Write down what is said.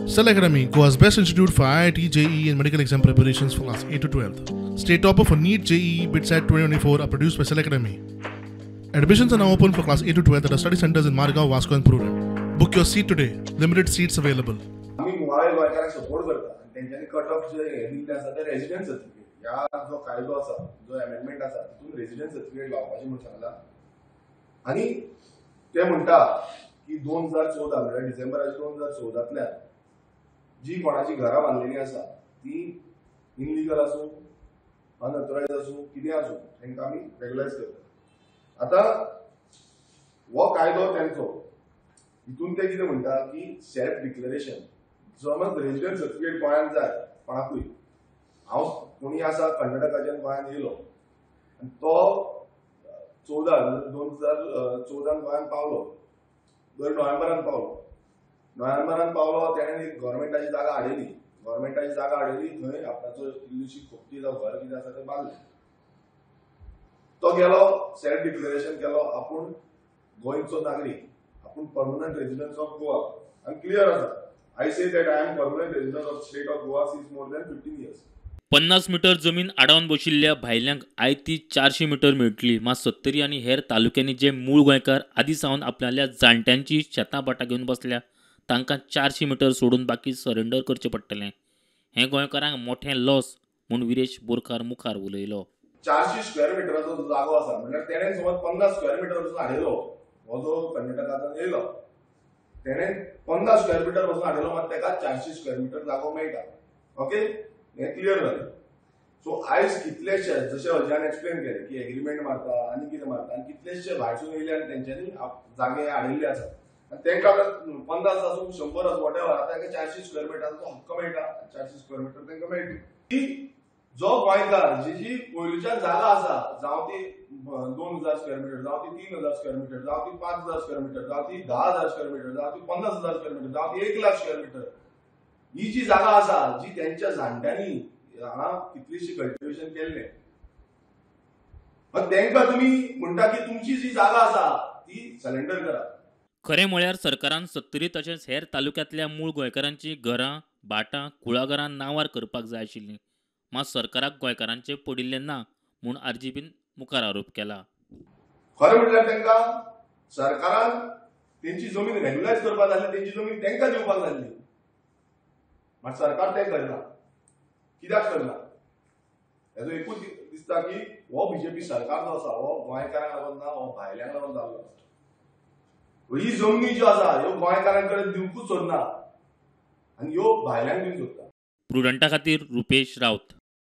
Cell Academy, Goa's best institute for IIT, JEE and medical exam preparations for class 8 to 12th. State topper for NEET, JEE, BITSAT 2024 are produced by Cell Academy. Admissions are now open for class 8 to 12th at our study centers in Margao, Vasco and Pune. Book your seat today. Limited seats available. आम्ही मुळावे गोंयकारांक support करता आणि तेंच्यांनी cut off जे दिल्ले आसा ते रेजिडेंट सर्टिफिकेट ह्या जो कायदो आसा जो अमेंडमेंट आसा तितून रेजिडेंट सर्टिफिकेट लावपाचें म्हणून सांगला आनी ते म्हणटा की 2014 म्हणजे डिसेंबराच्या 2014तल्यान जी कोणाची घरां बांदलेली आसा ती इनलिगल आसूं अनऑथरायज आसूं कितें आसूं तांकां आमी रेग्युलायज करता. आतां हो कायदो तेंचो हितून ते कितें म्हणटा की सेल्फ डिक्लेरेशन समज रेजिडेंट सर्टिफिकेट गोंयांत जाय कोणाकूय हांव कोणी आसा कर्नाटकाच्यान गोंयांत येयलो आनी तो 2014 गोंयांत पावलो दर नोव्हेंबरान पावलो तेणें एक गव्हर्मेंटाची जागा हाडयली थंय आपणाचो इल्लीशी खोपटी जावं घर कितें आसा तें बांदलें. तो गेलो सेल्फ डिक्लेरेशन केलो आपूण गोंयचो नागरीक आपूण परमनंट रेजिडेंट ऑफ गोवा आनी क्लियर आसा I say that I am permanent resident of state of Goa since more than 15 years. 50 metre जमीन आडावन बशिल्ल्या भायल्यांक आयती 400 मीटर मेळटली. मात सत्तरी आनी हेर तालुक्यांनी जे मूळ गोंयकार आदीं सावन आपल्या जाणट्यांची शेतां बाटां घेवन बसल्या तांकां 400 मीटर सोडून बाकी सरेंडर करचें पडटलें. हें गोंयकारांक मोठें लॉस म्हूण विरेश बोरकार मुखार उलयलो. 400 स्क्वेअर मिटराचो जागो आसा म्हणल्यार तेणें समज 50 स्क्वेअर मिटर वचून हाडयलो हो जो कर्नाटकांतल्यान येयलो तेणें 50 स्क्वेअर मिटर वचून हाडयलो मात तेका 400 स्क्वेअर मिटर जागो मेळटा. ओके हें क्लियर जालें. सो आयज कितलेशे जशें हरजान एक्सप्लेन केलें की एग्रीमेंट मारता आनी कितें मारता आनी कितलेशे भायरसून येयले आनी तेंच्यांनी जागे हाडिल्ले आसा आनी तांकां 50 आसूं 100 आसूं वॉटेवर आतां तांकां 400 स्क्वेअर मिटराचो हक्क मेळटा. 400 स्क्वेअर मिटर तांकां मेळटा की जो गोंयकार जी पयलींच्यान जागा आसा जावं ती 2000 स्क्वेअर मिटर जावं ती 3000 स्क्वेअर मिटर जावं ती 5000 स्क्वेअर मिटर जावं ती 10000 स्क्वेअर मिटर जावं ती 50000 स्क्वेअर मिटर जावं ती 1 लाख स्क्वेअर मिटर ही जी जागा आसा जी त्यांच्या जाणट्यांनी हांगा कितलीशी कल्टिवेशन केल्लें मग तांकां तुमी म्हणटा की तुमची जी जागा आसा ती सरेंडर करा. खरें म्हळ्यार सरकारान सत्तरी तशेंच हेर तालुक्यांतल्या मूळ गोंयकारांची घरां बाटां कुळाघरां नांवार करपाक जाय आशिल्लीं. मात सरकाराक गोंयकारांचें पडिल्लें ना म्हूण आरजीबीन मुखार आरोप केला. खरें म्हटल्यार तांकां सरकारान तेंची जमीन रेग्युलायज करपाक जाय तेंची जमीन तांकां दिवपाक जाय मात सरकार तें करना. कित्याक करना हेजो एकूच दिसता की हो बीजेपी सरकार जो आसा हो गोंयकारांक लागून ना हो भायल्यांक लागून जाल्लो आसा. ही जमनी ज्यो आसा ह्यो गोंयकारां कडेन दिवंकूच सोदना आनी ह्यो भायल्यांक दिवंक सोदता. प्रुडंटा खातीर रुपेश रावत.